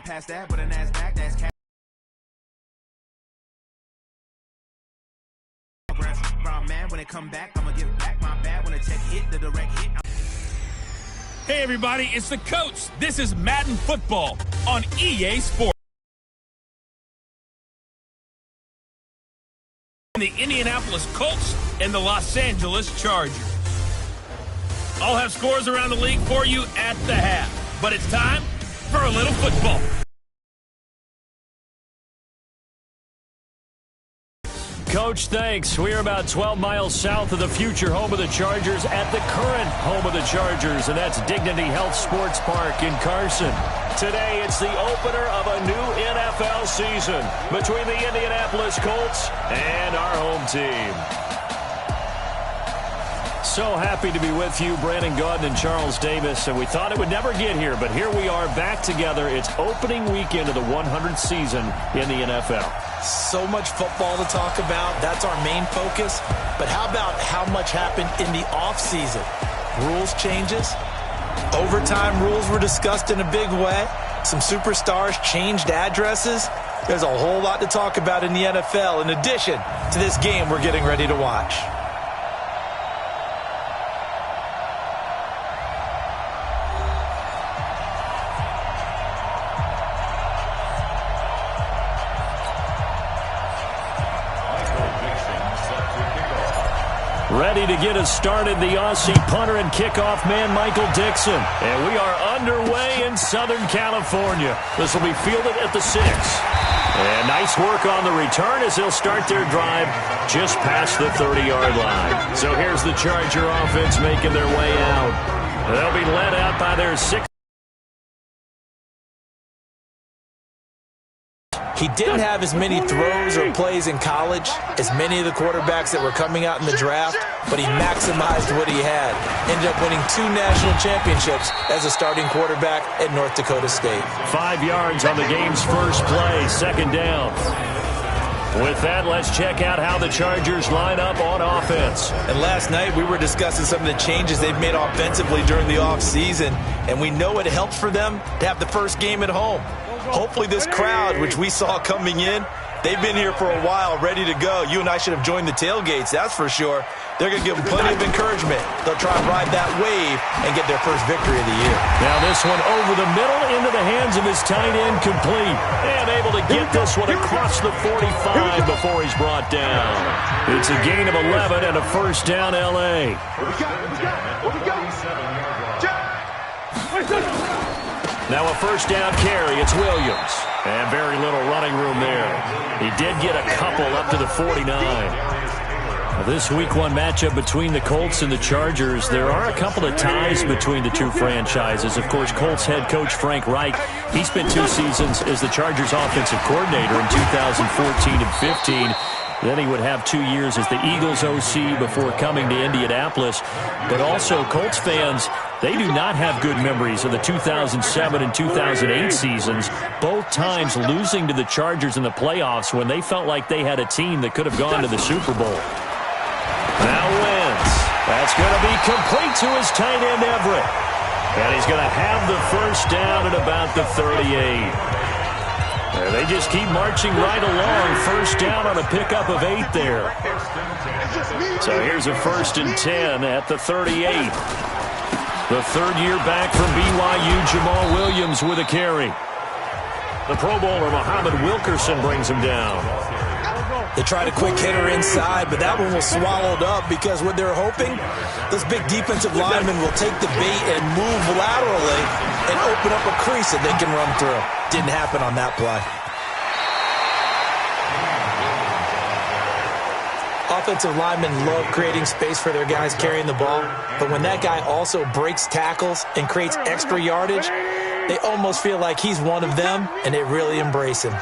past that, but a NASDAQ, that's cash. Man, when it come back, I'ma give back my bad when a tech hit, the direct hit. Hey everybody, it's the coach. This is Madden Football on EA Sports. The Indianapolis Colts and the Los Angeles Chargers. I'll have scores around the league for you at the half, but it's time for a little football. Coach, thanks. We're about 12 miles south of the future home of the Chargers at the current home of the Chargers, and that's Dignity Health Sports Park in Carson. Today, it's the opener of a new NFL season between the Indianapolis Colts and our home team. So happy to be with you, Brandon Gaudin and Charles Davis, and we thought it would never get here, but here we are back together. It's opening weekend of the 100th season in the NFL. So much football to talk about. That's our main focus. But how about how much happened in the offseason? Rules changes. Overtime rules were discussed in a big way. Some superstars changed addresses. There's a whole lot to talk about in the NFL in addition to this game we're getting ready to watch. Ready to get us started, the Aussie punter and kickoff man, Michael Dixon. And we are underway in Southern California. This will be fielded at the 6. And nice work on the return as they'll start their drive just past the 30-yard line. So here's the Charger offense making their way out. They'll be led out by their 6. He didn't have as many throws or plays in college as many of the quarterbacks that were coming out in the draft, but he maximized what he had. Ended up winning 2 national championships as a starting quarterback at North Dakota State. 5 yards on the game's first play, second down. With that, let's check out how the Chargers line up on offense. And last night we were discussing some of the changes they've made offensively during the offseason, and we know it helps for them to have the first game at home. Hopefully this crowd, which we saw coming in, they've been here for a while, ready to go. You and I should have joined the tailgates, that's for sure. They're going to give them plenty of encouragement. They'll try and ride that wave and get their first victory of the year. Now this one over the middle into the hands of his tight end, complete. And able to get this one across the 45 before he's brought down. It's a gain of 11 and a first down, L.A. Now a first down carry, it's Williams. And very little running room there. He did get a couple up to the 49. This week 1 matchup between the Colts and the Chargers, there are a couple of ties between the two franchises. Of course, Colts head coach Frank Reich, he spent 2 seasons as the Chargers offensive coordinator in 2014 and 15. Then he would have 2 years as the Eagles OC before coming to Indianapolis. But also, Colts fans, they do not have good memories of the 2007 and 2008 seasons, both times losing to the Chargers in the playoffs when they felt like they had a team that could have gone to the Super Bowl. Now Wentz. That's going to be complete to his tight end, Everett. And he's going to have the first down at about the 38. They just keep marching right along. First down on a pickup of 8 there. So here's a 1st and 10 at the 38. The 3rd year back from BYU, Jamal Williams with a carry. The Pro Bowler, Muhammad Wilkerson, brings him down. They tried a quick hitter inside, but that one was swallowed up because what they're hoping, this big defensive lineman will take the bait and move laterally and open up a crease that they can run through. Didn't happen on that play. Offensive linemen love creating space for their guys carrying the ball, but when that guy also breaks tackles and creates extra yardage, they almost feel like he's one of them, and they really embrace him.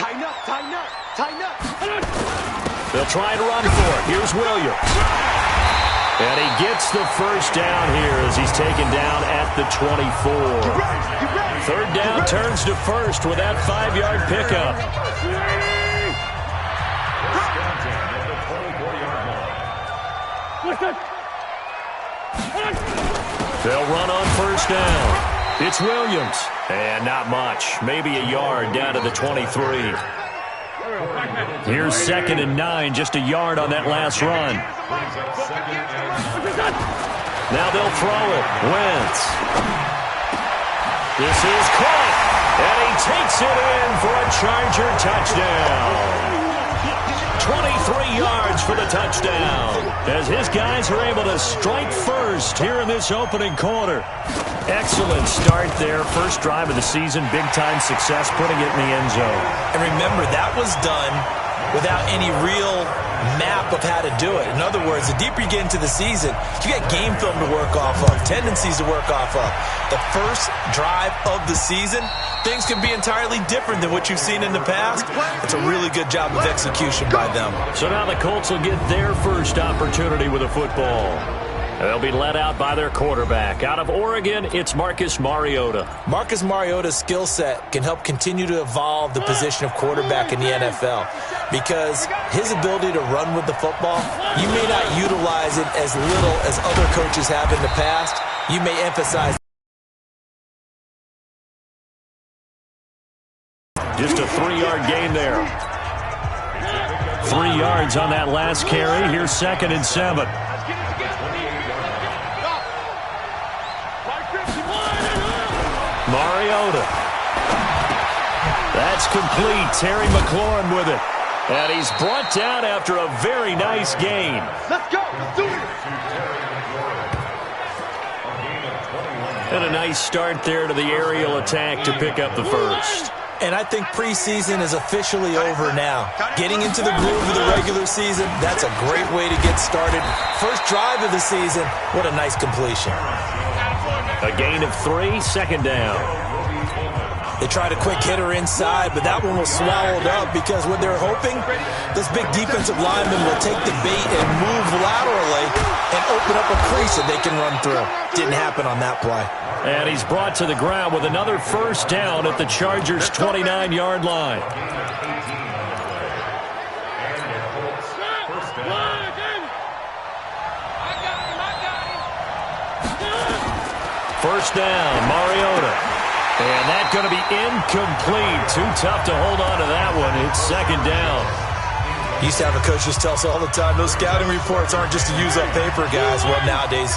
Tighten up, tighten up, tighten up. They'll try and run for it. Here's Williams. And he gets the first down here as he's taken down at the 24. 3rd down turns to 1st with that 5-yard pickup. They'll run on first down. It's Williams. And not much. Maybe a yard down to the 23. Here's 2nd and 9, just a yard on that last run. Now they'll throw it. Wentz. This is caught. And he takes it in for a Charger touchdown. 23 yards for the touchdown, as his guys are able to strike first here in this opening quarter. Excellent start there. First drive of the season, big-time success, putting it in the end zone. And remember, that was done without any real map of how to do it. In other words, the deeper you get into the season, you got game film to work off of, tendencies to work off of. The first drive of the season, things can be entirely different than what you've seen in the past. It's a really good job of execution by them. So now the Colts will get their first opportunity with a football. They'll be led out by their quarterback. Out of Oregon, it's Marcus Mariota. Marcus Mariota's skill set can help continue to evolve the position of quarterback in the NFL, because his ability to run with the football, you may not utilize it as little as other coaches have in the past. You may emphasize just a 3-yard gain there. 3 yards on that last carry. Here's 2nd and 7. Mariota. That's complete. Terry McLaurin with it. And he's brought down after a very nice gain. Let's go. Let's do it. And a nice start there to the aerial attack to pick up the first. And I think preseason is officially over now. Getting into the groove of the regular season, that's a great way to get started. First drive of the season, what a nice completion. A gain of 3, 2nd down. They tried a quick hitter inside, but that one was swallowed up because what they're hoping, this big defensive lineman will take the bait and move laterally and open up a crease that they can run through. Didn't happen on that play. And he's brought to the ground with another first down at the Chargers' 29-yard line. First down, Mariota. And that's going to be incomplete. Too tough to hold on to that one. It's 2nd down. Used to have a coach just tell us all the time, those scouting reports aren't just to use up paper, guys. Well, nowadays,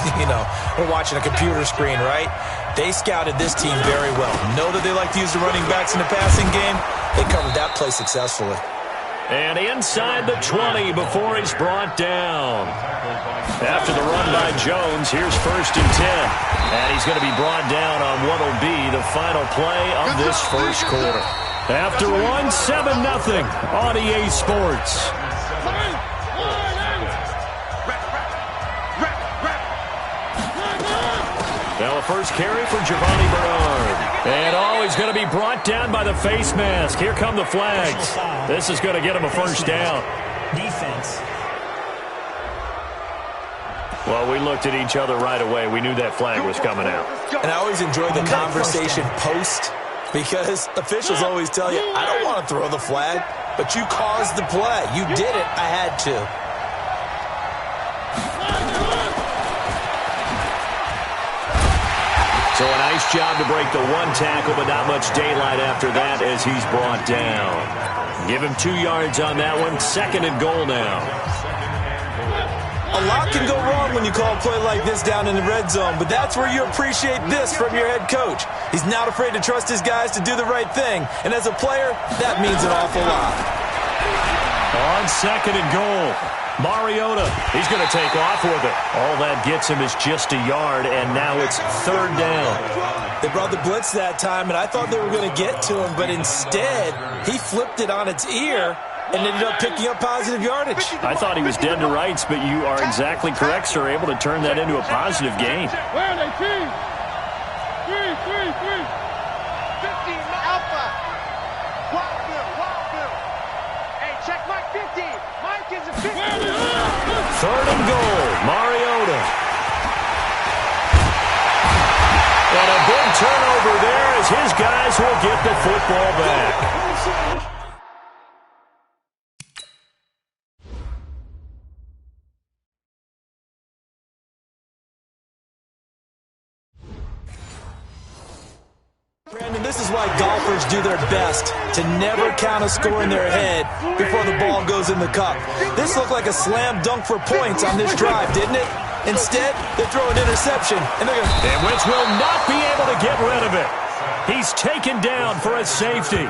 we're watching a computer screen, right? They scouted this team very well. Know that they like to use the running backs in the passing game. They covered that play successfully. And inside the 20 before he's brought down. After the run by Jones, here's 1st and 10. And he's going to be brought down on what will be the final play of this first quarter. After 7-0 on EA Sports. Now a first carry for Giovanni Bernard. And he's going to be brought down by the face mask. Here come the flags. This is going to get him a first down. Defense. Well, we looked at each other right away. We knew that flag was coming out. And I always enjoy the conversation post, because officials always tell you, I don't want to throw the flag, but you caused the play. You did it. I had to. So a nice job to break the one tackle, but not much daylight after that as he's brought down. Give him 2 yards on that one. 2nd and goal now. A lot can go wrong when you call a play like this down in the red zone, but that's where you appreciate this from your head coach. He's not afraid to trust his guys to do the right thing, and as a player, that means an awful lot. On 2nd and goal, Mariota, he's going to take off with it. All that gets him is just a yard, and now it's 3rd down. They brought the blitz that time, and I thought they were going to get to him, but instead, he flipped it on its ear and ended up picking up positive yardage. I thought he was dead to rights, but you are exactly correct, sir. Able to turn that into a positive gain. Where are they, team? 3. 15, Alpha. Wildville. Hey, check Mike 15. Mike is a 15. 3rd and goal, Mariota. And a big turnover there as his guys will get the football back. This is why golfers do their best to never count a score in their head before the ball goes in the cup. This looked like a slam dunk for points on this drive, didn't it? Instead, they throw an interception, and they're going to... And Wentz will not be able to get rid of it. He's taken down for a safety.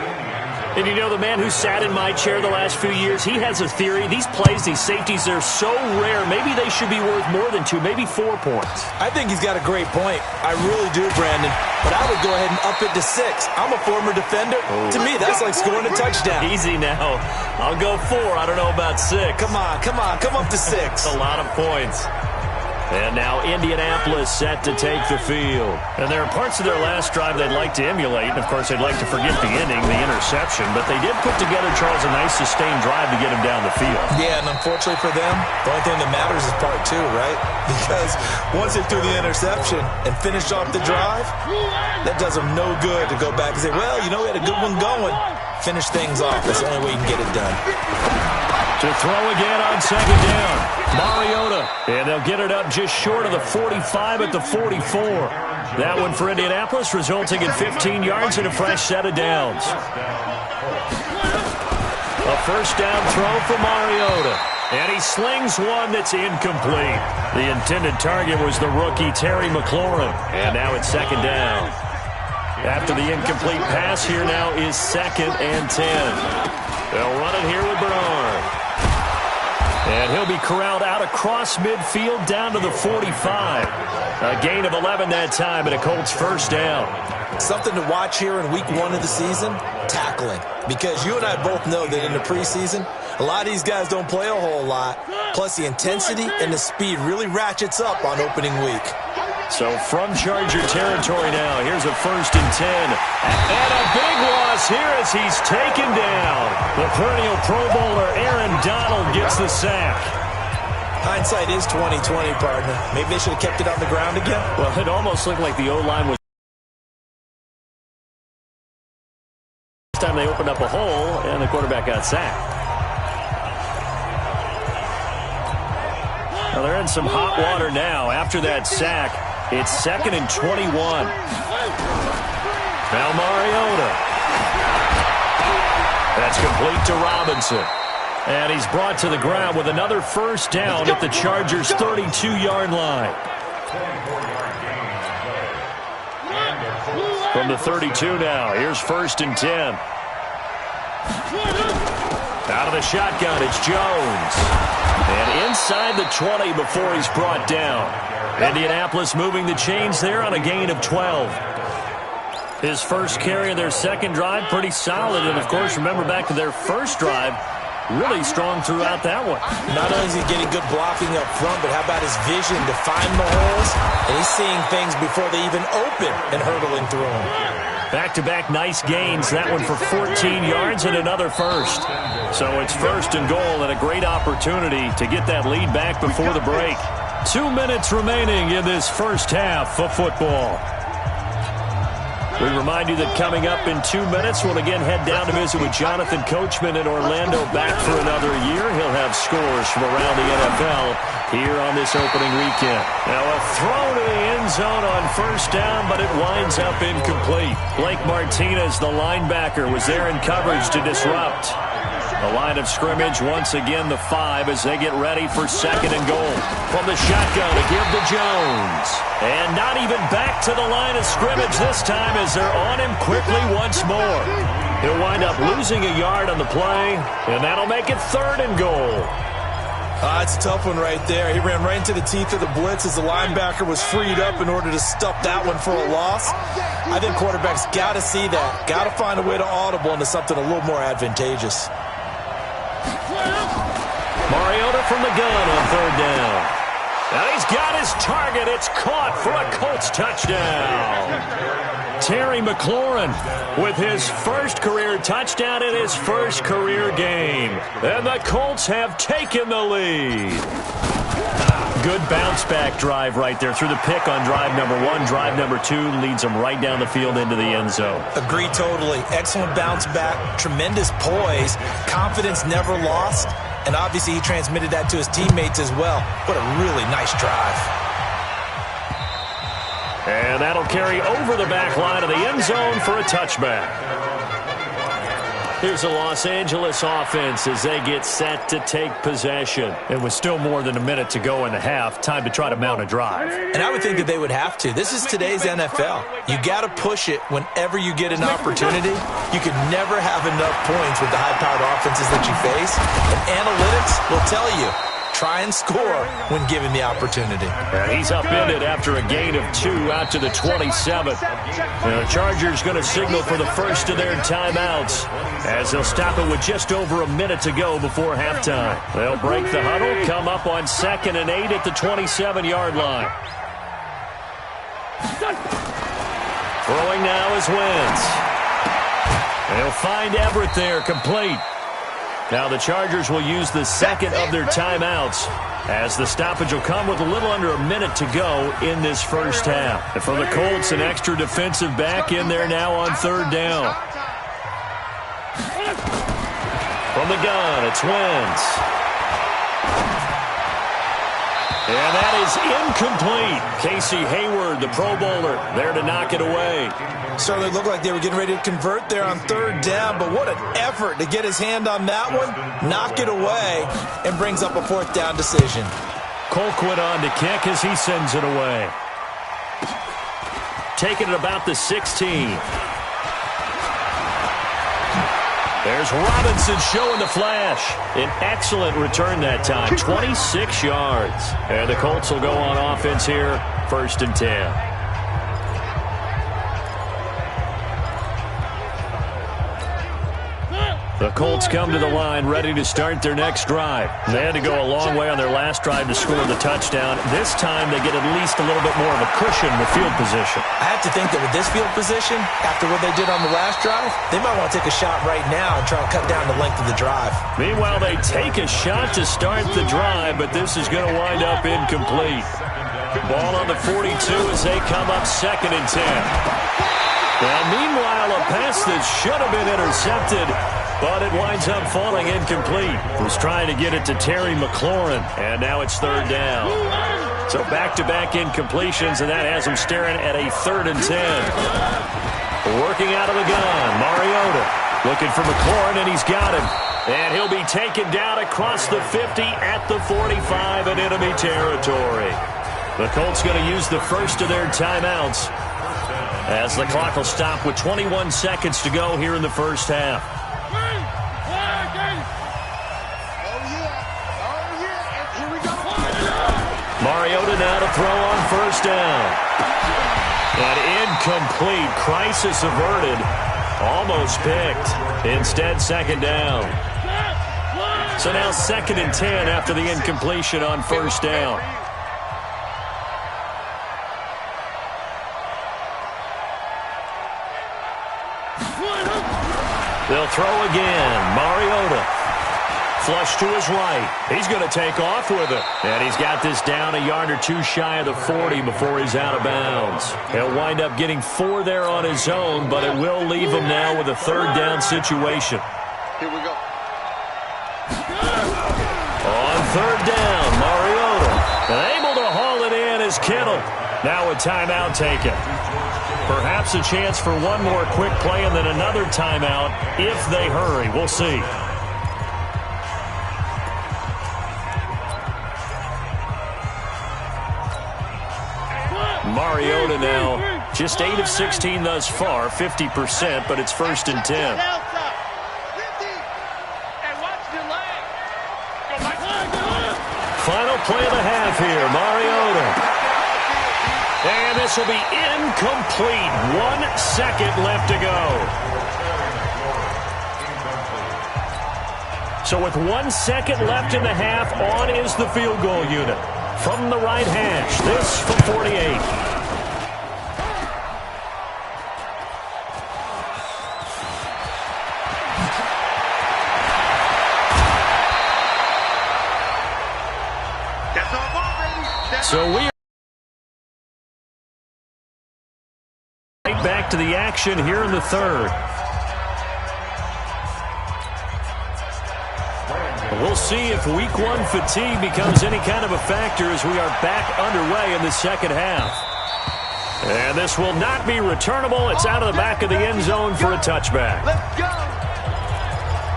And you know, the man who sat in my chair the last few years, he has a theory. These plays, these safeties, they're so rare. Maybe they should be worth more than 2, maybe 4 points. I think he's got a great point. I really do, Brandon. But I would go ahead and up it to 6. I'm a former defender. To me, that's like scoring a touchdown. Easy now. I'll go 4. I don't know about 6. Come on. Come up to 6. That's a lot of points. And now Indianapolis set to take the field. And there are parts of their last drive they'd like to emulate. And, of course, they'd like to forget the ending, the interception. But they did put together, Charles, a nice sustained drive to get him down the field. Yeah, and unfortunately for them, the only thing that matters is part 2, right? Because once they threw the interception and finished off the drive, that does them no good to go back and say, well, you know, we had a good one going. Finish things off. That's the only way you can get it done. To throw again on second down. Mariota. And they'll get it up just short of the 45 at the 44. That one for Indianapolis, resulting in 15 yards and a fresh set of downs. A first down throw for Mariota. And he slings one that's incomplete. The intended target was the rookie Terry McLaurin. And now it's second down. After the incomplete pass, here now is 2nd and 10. They'll run it here with Bernard. And he'll be corralled out across midfield down to the 45. A gain of 11 that time and a Colts first down. Something to watch here in week 1 of the season, tackling. Because you and I both know that in the preseason, a lot of these guys don't play a whole lot. Plus the intensity and the speed really ratchets up on opening week. So from Charger territory now, here's a 1st and 10. And a big loss here as he's taken down. The perennial Pro Bowler Aaron Donald gets the sack. Hindsight is 20/20, partner. Maybe they should have kept it on the ground again. Well, it almost looked like the O-line was... This time they opened up a hole, and the quarterback got sacked. Well, they're in some hot water now. After that sack, it's 2nd and 21. Now Mariota. That's complete to Robinson. And he's brought to the ground with another first down at the Chargers' 32-yard line. From the 32 now, here's 1st and 10. Out of the shotgun, it's Jones. And inside the 20 before he's brought down. Indianapolis moving the chains there on a gain of 12. His first carry of their second drive, pretty solid. And, of course, remember back to their first drive, really strong throughout that one. Not only is he getting good blocking up front, but how about his vision to find the holes? And he's seeing things before they even open and hurdling through them. Back-to-back nice gains. That one for 14 yards and another first. So it's 1st and goal and a great opportunity to get that lead back before the break. 2 minutes remaining in this first half of football. We remind you that coming up in 2 minutes, we'll again head down to visit with Jonathan Coachman in Orlando, back for another year. He'll have scores from around the NFL here on this opening weekend. Now a throw to the end zone on first down, but it winds up incomplete. Blake Martinez, the linebacker, was there in coverage to disrupt. The line of scrimmage, once again the 5 as they get ready for 2nd and goal. From the shotgun to give to Jones. And not even back to the line of scrimmage this time as they're on him quickly once more. He'll wind up losing a yard on the play, and that'll make it 3rd and goal. It's a tough one right there. He ran right into the teeth of the blitz as the linebacker was freed up in order to stuff that one for a loss. I think quarterbacks got to see that. Got to find a way to audible into something a little more advantageous. Mariota from the gun on 3rd down. And he's got his target. It's caught for a Colts touchdown. Terry McLaurin with his first career touchdown in his first career game. And the Colts have taken the lead. Good bounce-back drive right there through the pick on drive number 1. Drive number 2 leads them right down the field into the end zone. Agree totally. Excellent bounce-back, tremendous poise, confidence never lost, and obviously he transmitted that to his teammates as well. What a really nice drive. And that'll carry over the back line of the end zone for a touchback. Here's the Los Angeles offense as they get set to take possession. It was still more than a minute to go in the half. Time to try to mount a drive. And I would think that they would have to. This is today's NFL. You got to push it whenever you get an opportunity. You can never have enough points with the high-powered offenses that you face. And analytics will tell you, try and score when given the opportunity. And he's upended after a gain of 2 out to the 27. The Chargers going to signal for the first of their timeouts as they'll stop it with just over a minute to go before halftime. They'll break the huddle, come up on 2nd and 8 at the 27-yard line. Throwing now is Wentz. They'll find Everett there, complete. Now the Chargers will use the second of their timeouts as the stoppage will come with a little under a minute to go in this first half. And for the Colts, an extra defensive back in there now on 3rd down. From the gun, it's Wentz. And that is incomplete. Casey Hayward, the Pro Bowler, there to knock it away. Certainly looked like they were getting ready to convert there on 3rd down, but what an effort to get his hand on that one, knock it away, and brings up a 4th down decision. Colquitt on to kick as he sends it away. Taking it about the 16. There's Robinson showing the flash. An excellent return that time, 26 yards. And the Colts will go on offense here, 1st and 10. The Colts come to the line ready to start their next drive. They had to go a long way on their last drive to score the touchdown. This time they get at least a little bit more of a cushion with field position. I have to think that with this field position, after what they did on the last drive, they might want to take a shot right now and try to cut down the length of the drive. Meanwhile, they take a shot to start the drive, but this is going to wind up incomplete. Ball on the 42 as they come up 2nd and 10. Now, meanwhile, a pass that should have been intercepted, but it winds up falling incomplete. Was trying to get it to Terry McLaurin, and now it's 3rd down. So back-to-back incompletions, and that has them staring at a 3rd and 10. Working out of the gun, Mariota looking for McLaurin, and he's got him. And he'll be taken down across the 50 at the 45 in enemy territory. The Colts going to use the first of their timeouts as the clock will stop with 21 seconds to go here in the first half. Mariota now to throw on 1st down. An incomplete. Crisis averted. Almost picked. Instead, 2nd down. So now 2nd and 10 after the incompletion on 1st down. They'll throw again. Mariota. Flush to his right. He's going to take off with it. And he's got this down a yard or 2 shy of the 40 before he's out of bounds. He'll wind up getting 4 there on his own, but it will leave him now with a 3rd down situation. Here we go. On 3rd down, Mariota. And able to haul it in is Kittle. Now a timeout taken. Perhaps a chance for one more quick play and then another timeout if they hurry. We'll see. Mariota now just 8 of 16 thus far, 50%, but it's 1st and 10. Final play of the half here, Mariota. And this will be incomplete. 1 second left to go. So with 1 second left in the half, on is the field goal unit. From the right hash, this from 48. That's all ball, baby. So we are right back to the action here in the 3rd. We'll see if Week 1 fatigue becomes any kind of a factor as we are back underway in the 2nd half. And this will not be returnable. It's out of the back of the end zone for a touchback. Let's go.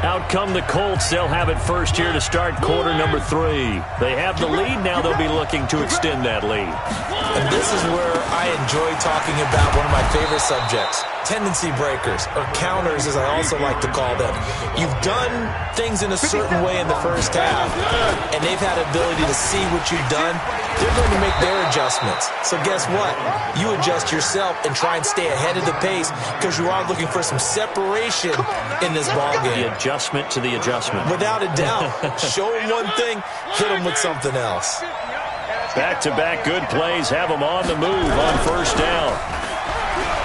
Out come the Colts. They'll have it first here to start quarter number 3. They have the lead. Now they'll be looking to extend that lead. And this is where I enjoy talking about one of my favorite subjects, tendency breakers, or counters as I also like to call them. You've done things in a certain way in the first half, and they've had ability to see what you've done. They're going to make their adjustments. So guess what? You adjust yourself and try and stay ahead of the pace because you are looking for some separation in this ballgame. The adjustment to the adjustment. Without a doubt. Show them one thing, hit them with something else. Back-to-back good plays have him on the move on first down.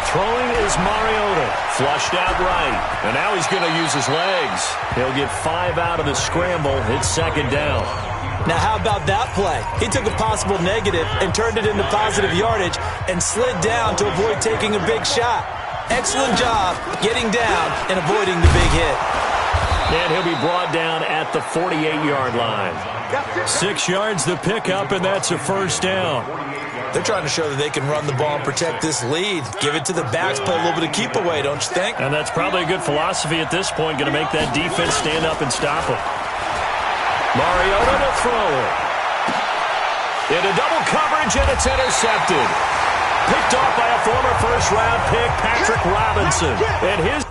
Throwing is Mariota. Flushed out right. And now he's going to use his legs. He'll get 5 out of the scramble. It's second down. Now, how about that play? He took a possible negative and turned it into positive yardage and slid down to avoid taking a big shot. Excellent job getting down and avoiding the big hit. And he'll be brought down at the 48-yard line. 6 yards the pickup, and that's a first down. They're trying to show that they can run the ball and protect this lead. Give it to the backs, play a little bit of keep away, don't you think? And that's probably a good philosophy at this point, going to make that defense stand up and stop him. Mariota to throw. Into double coverage, and it's intercepted. Picked off by a former first-round pick, Patrick Robinson. And his...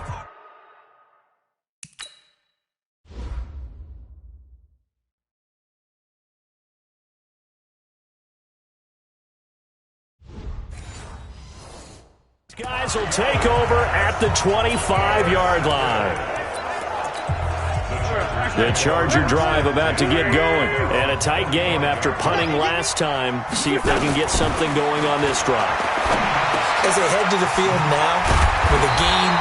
guys will take over at the 25-yard line. The Charger drive about to get going. And a tight game after punting last time. See if they can get something going on this drive. As they head to the field now, with the game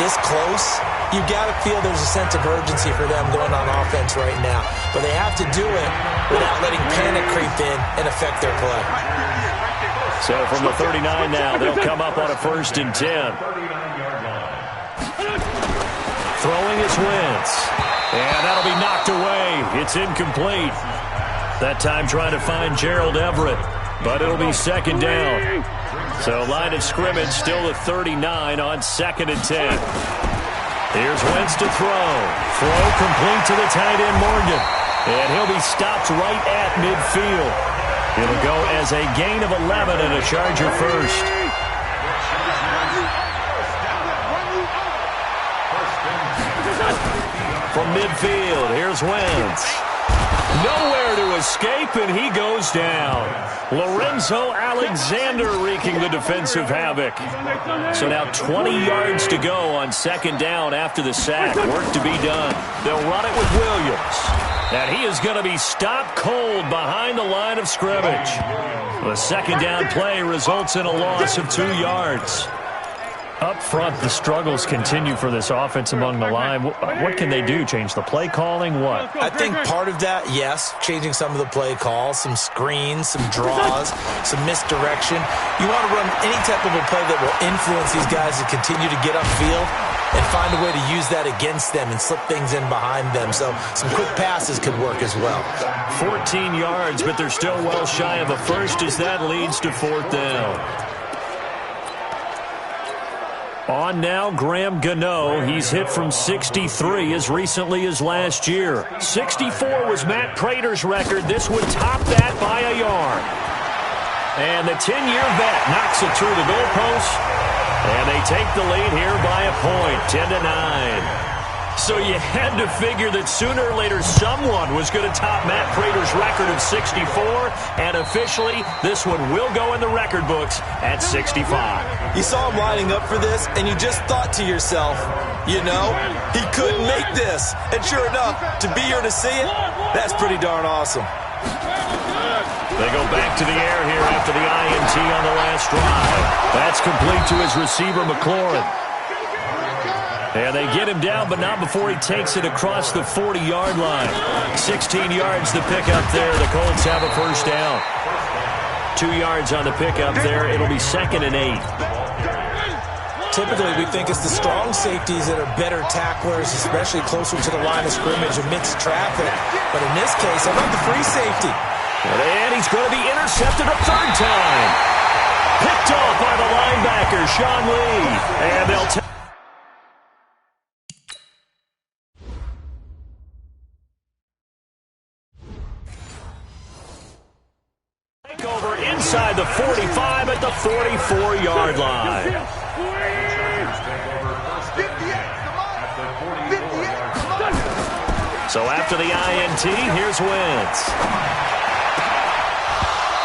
this close, you've got to feel there's a sense of urgency for them going on offense right now. But they have to do it without letting panic creep in and affect their play. So from the 39 now, they'll come up on a 1st and 10. Throwing is Wentz. And that'll be knocked away. It's incomplete. That time trying to find Gerald Everett. But it'll be second down. So line of scrimmage still the 39 on 2nd and 10. Here's Wentz to throw. Throw complete to the tight end Morgan. And he'll be stopped right at midfield. It'll go as a gain of 11 and a Charger first. From midfield, here's Wentz. Nowhere to escape, and he goes down. Lorenzo Alexander wreaking the defensive havoc. So now 20 yards to go on 2nd down after the sack. Work to be done. They'll run it with Williams. And he is going to be stopped cold behind the line of scrimmage. The 2nd down play results in a loss of 2 yards. Up front, the struggles continue for this offense among the line. What can they do? Change the play calling? What? I think part of that, yes, changing some of the play calls, some screens, some draws, some misdirection. You want to run any type of a play that will influence these guys to continue to get upfield and find a way to use that against them and slip things in behind them. So some quick passes could work as well. 14 yards, but they're still well shy of a first as that leads to 4th down. On now, Graham Gano. He's hit from 63 as recently as last year. 64 was Matt Prater's record. This would top that by a yard. And the 10-year vet knocks it through the goalpost. And they take the lead here by a point, 10-9. So you had to figure that sooner or later someone was going to top Matt Prater's record of 64. And officially, this one will go in the record books at 65. You saw him lining up for this, and you just thought to yourself, you know, he couldn't make this. And sure enough, to be here to see it, that's pretty darn awesome. They go back to the air here after the INT on the last drive. That's complete to his receiver, McLaurin. And they get him down, but not before he takes it across the 40-yard line. 16 yards to pick up there. The Colts have a first down. 2 yards on the pickup there. It'll be 2nd and 8. Typically, we think it's the strong safeties that are better tacklers, especially closer to the line of scrimmage amidst traffic. But in this case, how about the free safety? And he's going to be intercepted a 3rd time. Picked off by the linebacker, Sean Lee. And they'll take over inside the 45 at the 44-yard line. So after the INT, here's Wentz.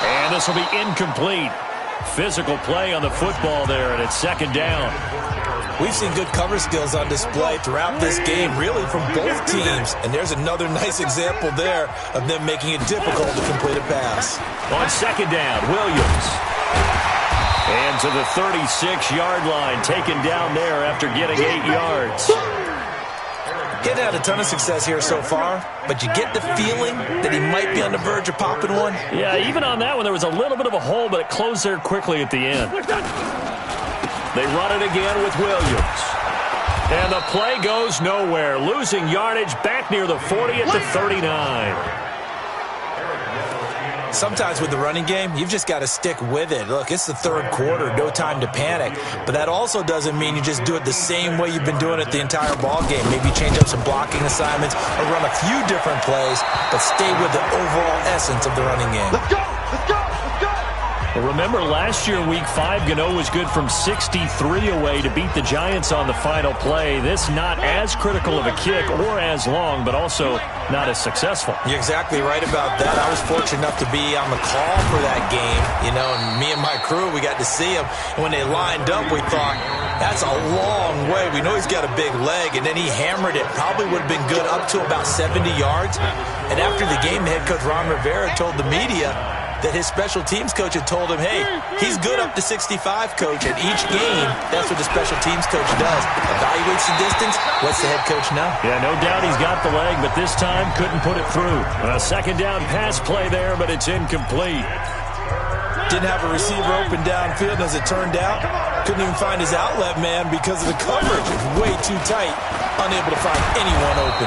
And this will be incomplete. Physical play on the football there, and it's second down. We've seen good cover skills on display throughout this game, really from both teams. And there's another nice example there of them making it difficult to complete a pass. On second down, Williams. And to the 36-yard line, taken down there after getting 8 yards. Getting had a ton of success here so far, but you get the feeling that he might be on the verge of popping one. Yeah, even on that one, there was a little bit of a hole, but it closed there quickly at the end. They run it again with Williams. And the play goes nowhere, losing yardage back near the 40 at the 39. Sometimes with the running game, you've just got to stick with it. Look, it's the third quarter, no time to panic. But that also doesn't mean you just do it the same way you've been doing it the entire ball game. Maybe change up some blocking assignments or run a few different plays, but stay with the overall essence of the running game. Let's go! Let's go! Let's go! Well, remember, last year, Week 5, Gano was good from 63 away to beat the Giants on the final play. This not as critical of a kick or as long, but also not as successful. You're exactly right about that. I was fortunate enough to be on the call for that game, and me and my crew, we got to see him. And when they lined up, we thought, that's a long way. We know he's got a big leg, and then he hammered it. Probably would have been good up to about 70 yards. And after the game, the head coach, Ron Rivera, told the media that his special teams coach had told him, hey, he's good up to 65, coach. At each game, that's what the special teams coach does. Evaluates the distance, lets the head coach know. Yeah, no doubt he's got the leg, but this time couldn't put it through. A second down pass play there, but it's incomplete. Didn't have a receiver open downfield, as it turned out. Couldn't even find his outlet man because of the coverage. It's way too tight. Unable to find anyone open.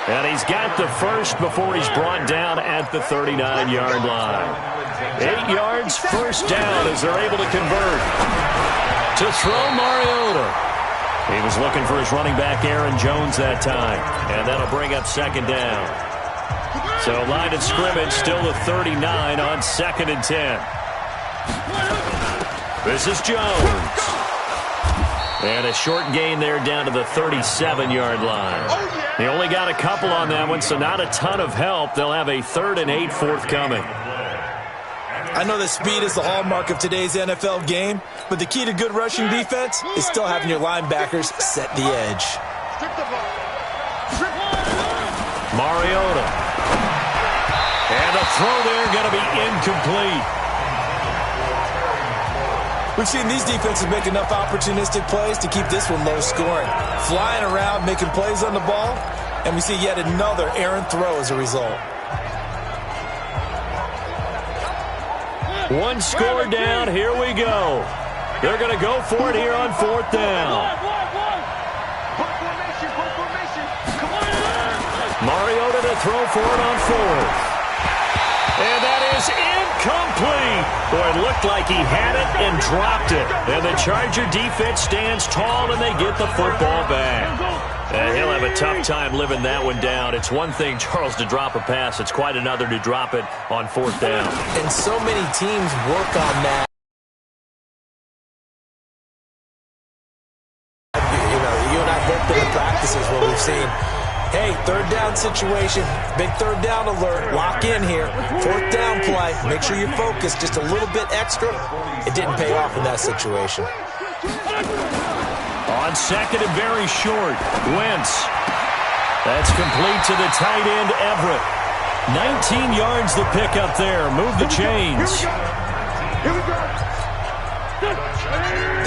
And he's got the first before he's brought down at the 39-yard line. 8 yards, first down as they're able to convert. To throw Mariota. He was looking for his running back, Aaron Jones, that time. And that'll bring up second down. So line of scrimmage still the 39 on 2nd and 10. This is Jones. And a short gain there down to the 37-yard line. They only got a couple on that one, so not a ton of help. They'll have a 3rd and 8 forthcoming. I know that speed is the hallmark of today's NFL game, but the key to good rushing defense is still having your linebackers set the edge. Mariota. And a throw there going to be incomplete. We've seen these defenses make enough opportunistic plays to keep this one low scoring. Flying around, making plays on the ball, and we see yet another errant throw as a result. One score down, here we go. They're going to go for it here on 4th down. Mariota to throw for it on 4th. And that is incomplete. Boy, it looked like he had it and dropped it. And the Charger defense stands tall, and they get the football back. And he'll have a tough time living that one down. It's one thing, Charles, to drop a pass. It's quite another to drop it on 4th down. And so many teams work on that. You and I both been in practices where we've seen, hey, 3rd down situation, big 3rd down alert, lock in here, 4th down play, make sure you're focused just a little bit extra. It didn't pay off in that situation. On 2nd and very short, Wentz. That's complete to the tight end, Everett. 19 yards the pick up there. Move the chains. Here we go.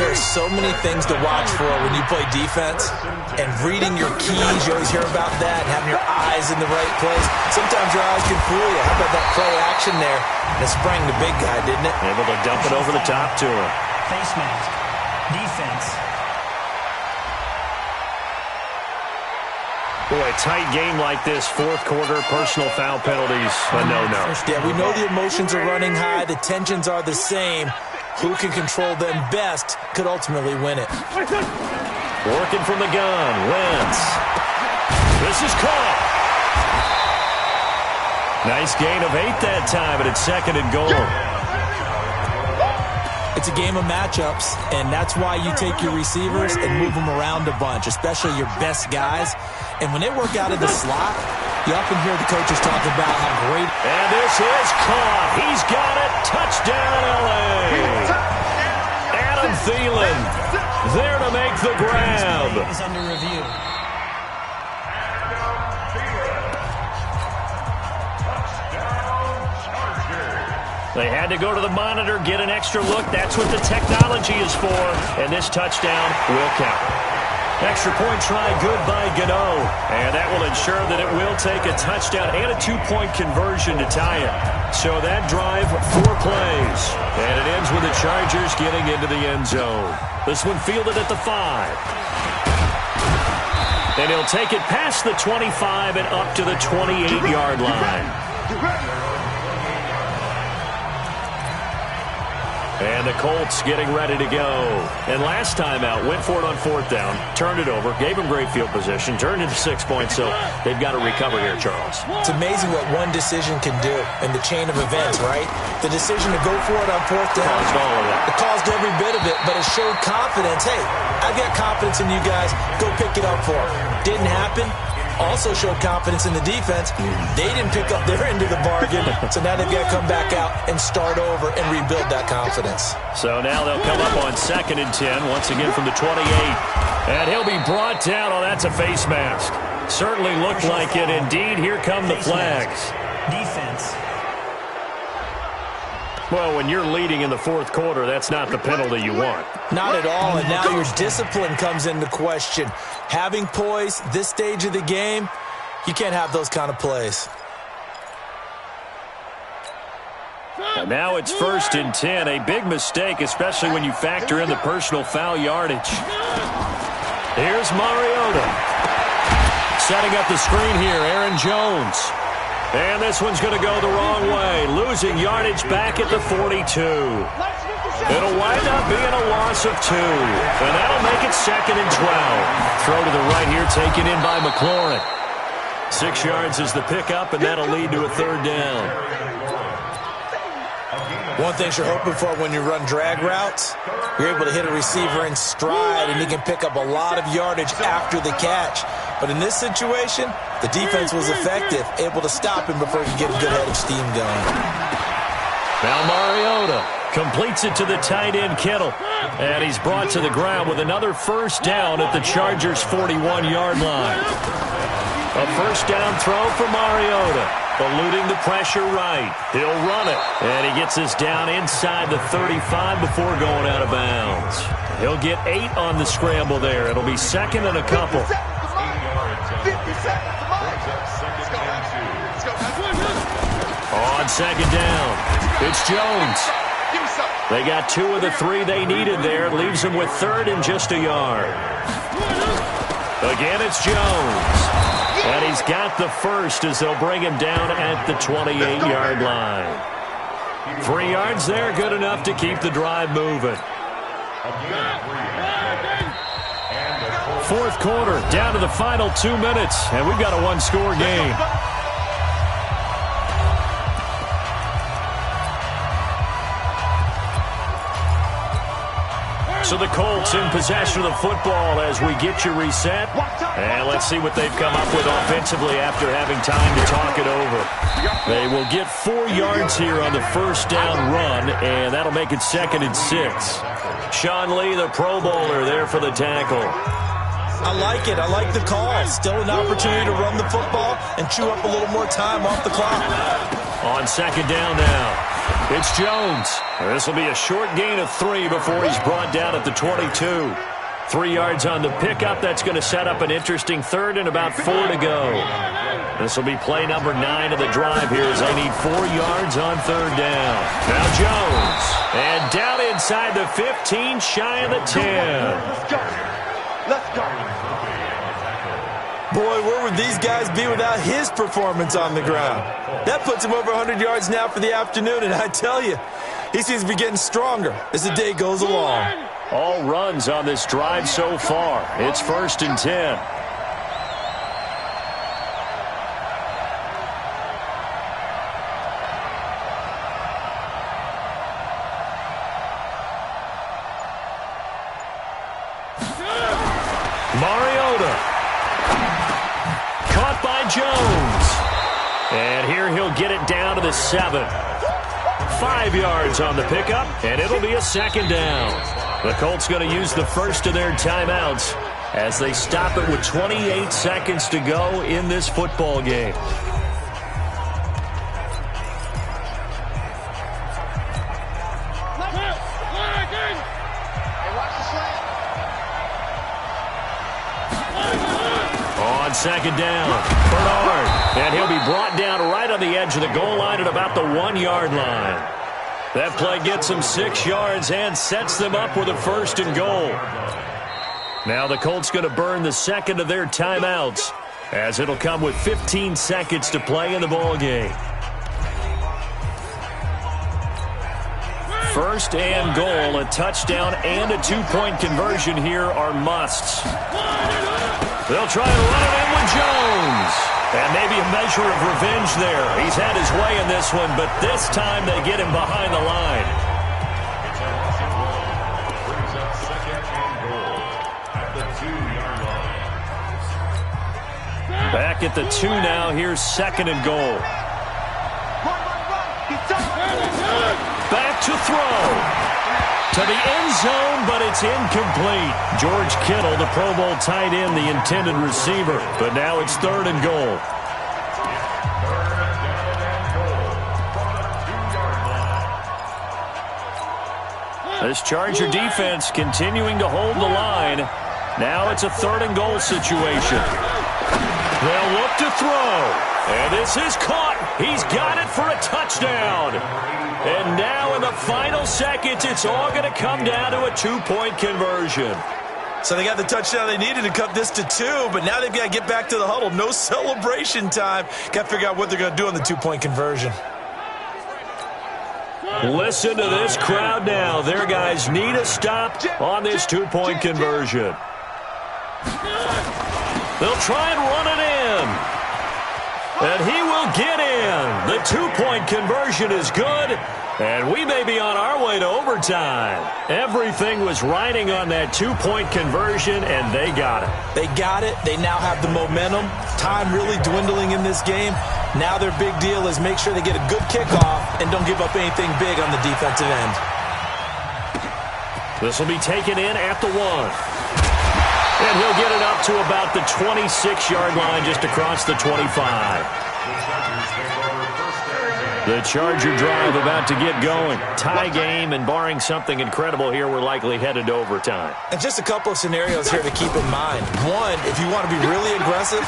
There's so many things to watch for when you play defense, and reading your keys, you always hear about that, and having your eyes in the right place. Sometimes your eyes can fool you. How about that play action there? And it sprang the big guy, didn't it? Able to dump it over the top to him. Face mask. Defense. Boy, a tight game like this, fourth quarter, personal foul penalties, a no-no. Yeah, we know the emotions are running high. The tensions are the same. Who can control them best could ultimately win it. Working from the gun, Wentz. This is caught. Nice gain of 8 that time, and it's second and goal. It's a game of matchups, and that's why you take your receivers and move them around a bunch, especially your best guys. And when they work out of the slot, you often hear the coaches talk about how great. And this is caught. He's got it. Touchdown, L.A. Adam Thielen there to make the grab. Is under review. They had to go to the monitor, get an extra look. That's what the technology is for. And this touchdown will count. Extra point try, good by Gano. And that will ensure that it will take a touchdown and a 2-point conversion to tie it. So that drive, 4 plays. And it ends with the Chargers getting into the end zone. This one fielded at the 5. And he'll take it past the 25 and up to the 28-yard line. And the Colts getting ready to go. And last time out, went for it on 4th down, turned it over, gave them great field position, turned into 6 points, so they've got to recover here, Charles. It's amazing what one decision can do in the chain of events, right? The decision to go for it on 4th down. Caused all of that. It caused every bit of it, but it showed confidence. Hey, I've got confidence in you guys. Go pick it up for them. Didn't happen. Also showed confidence in the defense. They didn't pick up their end of the bargain, so now they've got to come back out and start over and rebuild that confidence. So now they'll come up on 2nd and 10, once again from the 28. And he'll be brought down. Oh, that's a face mask. Certainly looked like it. Indeed, here come the flags. Defense. Well, when you're leading in the 4th quarter, that's not the penalty you want. Not at all, and now your discipline comes into question. Having poise this stage of the game, you can't have those kind of plays. And now it's 1st and 10, a big mistake, especially when you factor in the personal foul yardage. Here's Mariota. Setting up the screen here, Aaron Jones. And this one's going to go the wrong way, losing yardage back at the 42. It'll wind up being a loss of 2, and that'll make it 2nd and 12. Throw to the right here, taken in by McLaurin. 6 yards is the pickup, and that'll lead to a 3rd down. One thing you're hoping for when you run drag routes, you're able to hit a receiver in stride, and he can pick up a lot of yardage after the catch. But in this situation, the defense was effective, able to stop him before he could get a good head of steam going. Now Mariota completes it to the tight end Kittle. And he's brought to the ground with another 1st down at the Chargers' 41-yard line. A 1st down throw for Mariota. Eluding the pressure right. He'll run it. And he gets us down inside the 35 before going out of bounds. He'll get 8 on the scramble there. It'll be 2nd and a couple. 50 seconds. On 2nd down, it's Jones. They got 2 of the 3 they needed there. Leaves them with 3rd and just a yard. Again, it's Jones. And he's got the 1st as they'll bring him down at the 28-yard line. 3 yards there, good enough to keep the drive moving. 4th quarter, down to the final 2 minutes, and we've got a 1-score game. So the Colts in possession of the football as we get you reset. And let's see what they've come up with offensively after having time to talk it over. They will get 4 yards here on the 1st down run, and that'll make it 2nd and 6. Sean Lee, the Pro Bowler, there for the tackle. I like it. I like the call. Still an opportunity to run the football and chew up a little more time off the clock. On 2nd down now, it's Jones. This will be a short gain of 3 before he's brought down at the 22. 3 yards on the pickup. That's going to set up an interesting 3rd and about 4 to go. This will be play number 9 of the drive here as they need 4 yards on 3rd down. Now Jones. And down inside the 15, shy of the 10. Let's go. Boy, where would these guys be without his performance on the ground? That puts him over 100 yards now for the afternoon, and I tell you, he seems to be getting stronger as the day goes along. All runs on this drive so far. It's 1st and 10. Mariota. Caught by Jones. And here he'll get it down to the 7. 5 yards on the pickup, and it'll be a 2nd down. The Colts going to use the first of their timeouts as they stop it with 28 seconds to go in this football game. On 2nd down, Bernard, and he'll be brought down right on the edge of the goal line at about the 1-yard line. That play gets them 6 yards and sets them up with a 1st and goal. Now the Colts going to burn the second of their timeouts as it'll come with 15 seconds to play in the ball game. 1st and goal, a touchdown and a 2-point conversion here are musts. They'll try to run it in with Jones. And maybe a measure of revenge there. He's had his way in this one, but this time they get him behind the line. Back at the 2 now. Here's 2nd and goal. Back to throw. To the end zone, but it's incomplete. George Kittle, the Pro Bowl tight end, the intended receiver. But now it's 3rd and goal. This Charger defense continuing to hold the line. Now it's a 3rd and goal situation. They'll look to throw. And this is caught. He's got it for a touchdown. And now in the final seconds, it's all going to come down to a 2-point conversion. So they got the touchdown they needed to cut this to 2, but now they've got to get back to the huddle. No celebration time. Got to figure out what they're going to do on the 2-point conversion. Listen to this crowd now. Their guys need a stop on this 2-point conversion. They'll try and run it in. And he will get in. The 2-point conversion is good. And we may be on our way to overtime. Everything was riding on that 2-point conversion, and they got it. They got it. They now have the momentum. Time really dwindling in this game. Now their big deal is make sure they get a good kickoff and don't give up anything big on the defensive end. This will be taken in at the 1. And he'll get it up to about the 26-yard line, just across the 25. The Charger drive about to get going. Tie game, and barring something incredible here, we're likely headed to overtime. And just a couple of scenarios here to keep in mind. One, if you want to be really aggressive,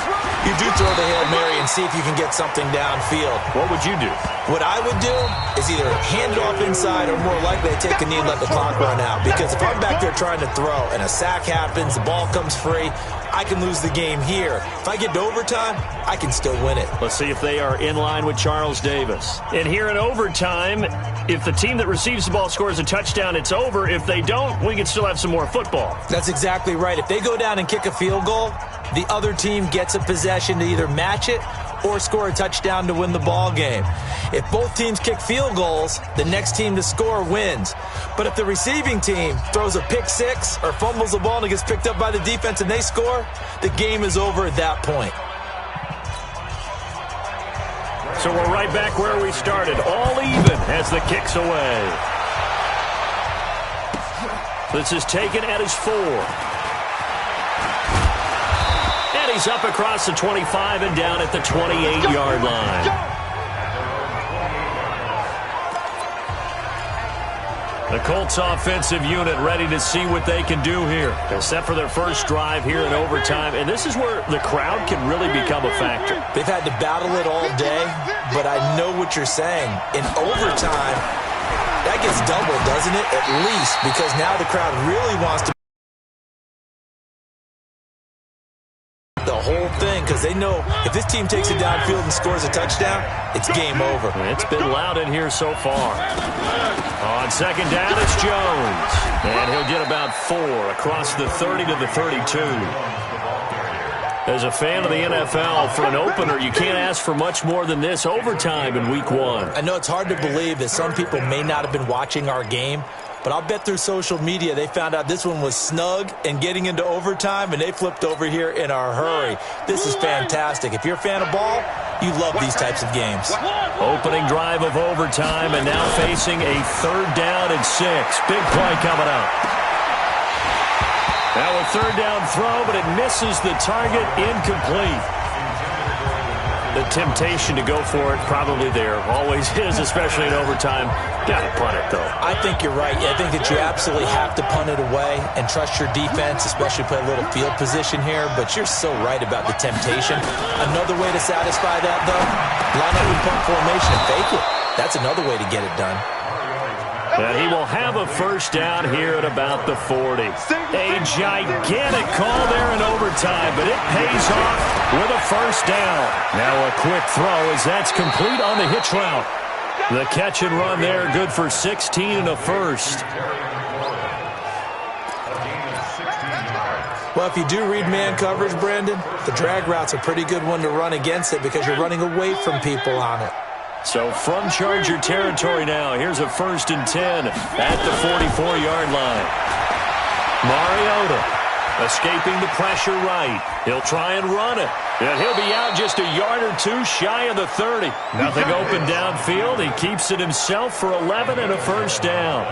you do throw the Hail Mary and see if you can get something downfield. What would you do? What I would do is either hand it off inside or more likely I take a knee and let the clock run out. Because if I'm back there trying to throw and a sack happens, the ball comes free, I can lose the game here. If I get to overtime, I can still win it. Let's see if they are in line with Charles Davis. And here in overtime, if the team that receives the ball scores a touchdown, it's over. If they don't, we can still have some more football. That's exactly right. If they go down and kick a field goal, the other team gets a possession to either match it or score a touchdown to win the ball game. If both teams kick field goals, the next team to score wins. But if the receiving team throws a pick six or fumbles the ball and it gets picked up by the defense and they score, the game is over at that point. So we're right back where we started, all even as the kick's away. This is taken at his 4. And he's up across the 25 and down at the 28-yard line. The Colts offensive unit ready to see what they can do here. Except for their first drive here in overtime. And this is where the crowd can really become a factor. They've had to battle it all day, but I know what you're saying. In overtime, that gets doubled, doesn't it? At least, because now the crowd really wants to the whole thing because they know if this team takes it downfield and scores a touchdown, it's game over. It's been loud in here so far. On second down, it's Jones. And he'll get about 4 across the 30 to the 32. As a fan of the NFL, for an opener, you can't ask for much more than this overtime in Week 1. I know it's hard to believe that some people may not have been watching our game, but I'll bet through social media they found out this one was snug and getting into overtime, and they flipped over here in a hurry. This is fantastic. If you're a fan of ball, you love these types of games. Opening drive of overtime, and now facing a 3rd down and 6. Big play coming up. Now a 3rd down throw, but it misses the target, incomplete. The temptation to go for it probably there. Always is, especially in overtime. Got to punt it, though. I think you're right. I think that you absolutely have to punt it away and trust your defense, especially play a little field position here. But you're so right about the temptation. Another way to satisfy that, though, line up in punt formation and fake it. That's another way to get it done. And he will have a 1st down here at about the 40. A gigantic call there in overtime, but it pays off with a 1st down. Now a quick throw as that's complete on the hitch route. The catch and run there, good for 16 and a 1st. Well, if you do read man coverage, Brandon, the drag route's a pretty good one to run against it because you're running away from people on it. So from Charger territory now, here's a 1st and 10 at the 44-yard line. Mariota escaping the pressure right. He'll try and run it. And he'll be out just a yard or 2 shy of the 30. Nothing open downfield. He keeps it himself for 11 and a 1st down.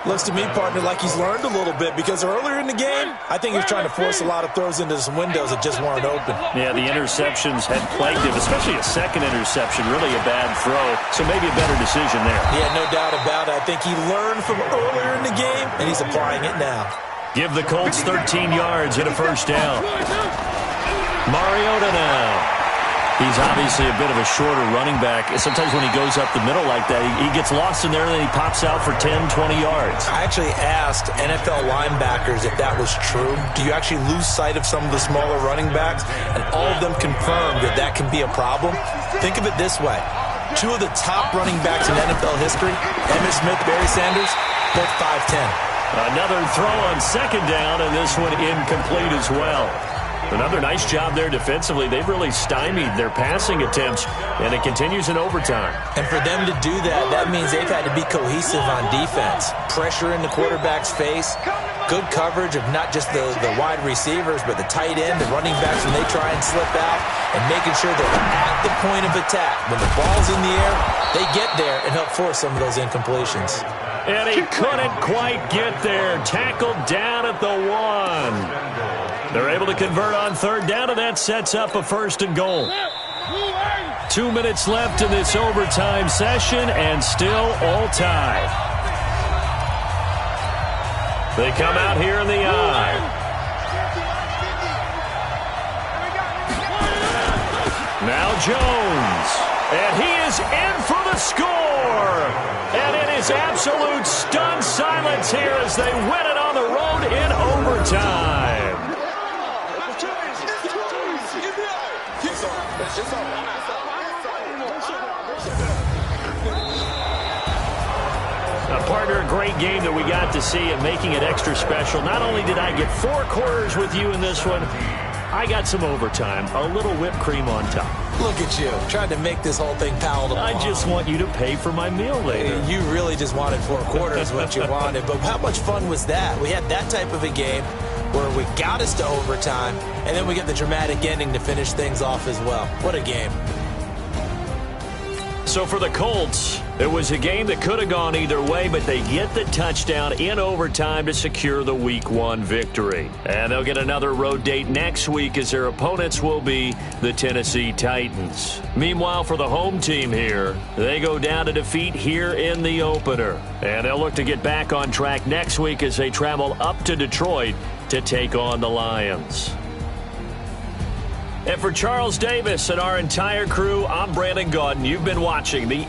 Looks to me, partner, like he's learned a little bit because earlier in the game, I think he was trying to force a lot of throws into some windows that just weren't open. Yeah, the interceptions had plagued him, especially a second interception, really a bad throw. So maybe a better decision there. Yeah, no doubt about it. I think he learned from earlier in the game, and he's applying it now. Give the Colts 13 yards and a 1st down. Mariota now. He's obviously a bit of a shorter running back. Sometimes when he goes up the middle like that, he gets lost in there and then he pops out for 10, 20 yards. I actually asked NFL linebackers if that was true. Do you actually lose sight of some of the smaller running backs? And all of them confirmed that that can be a problem. Think of it this way. 2 of the top running backs in NFL history, Emmitt Smith, Barry Sanders, both 5'10". Another throw on 2nd down, and this one incomplete as well. Another nice job there defensively. They've really stymied their passing attempts, and it continues in overtime. And for them to do that, that means they've had to be cohesive on defense. Pressure in the quarterback's face, good coverage of not just the wide receivers, but the tight end, the running backs when they try and slip out, and making sure they're at the point of attack. When the ball's in the air, they get there and help force some of those incompletions. And he couldn't quite get there. Tackled down at the 1. They're able to convert on 3rd down, and that sets up a 1st and goal. 2 minutes left in this overtime session, and still all tied. They come out here in the I. Now Jones. And he is in for the score. And it is absolute stunned silence here as they win it on the road in overtime. Partner, a great game that we got to see and making it extra special. Not only did I get 4 quarters with you in this one, I got some overtime, a little whipped cream on top. Look at you, trying to make this whole thing palatable. I just want you to pay for my meal later. You really just wanted 4 quarters what you wanted, but how much fun was that? We had that type of a game where we got us to overtime, and then we get the dramatic ending to finish things off as well. What a game. So for the Colts, it was a game that could have gone either way, but they get the touchdown in overtime to secure the Week 1 victory. And they'll get another road date next week as their opponents will be the Tennessee Titans. Meanwhile, for the home team here, they go down to defeat here in the opener. And they'll look to get back on track next week as they travel up to Detroit to take on the Lions. And for Charles Davis and our entire crew, I'm Brandon Gaudin. You've been watching the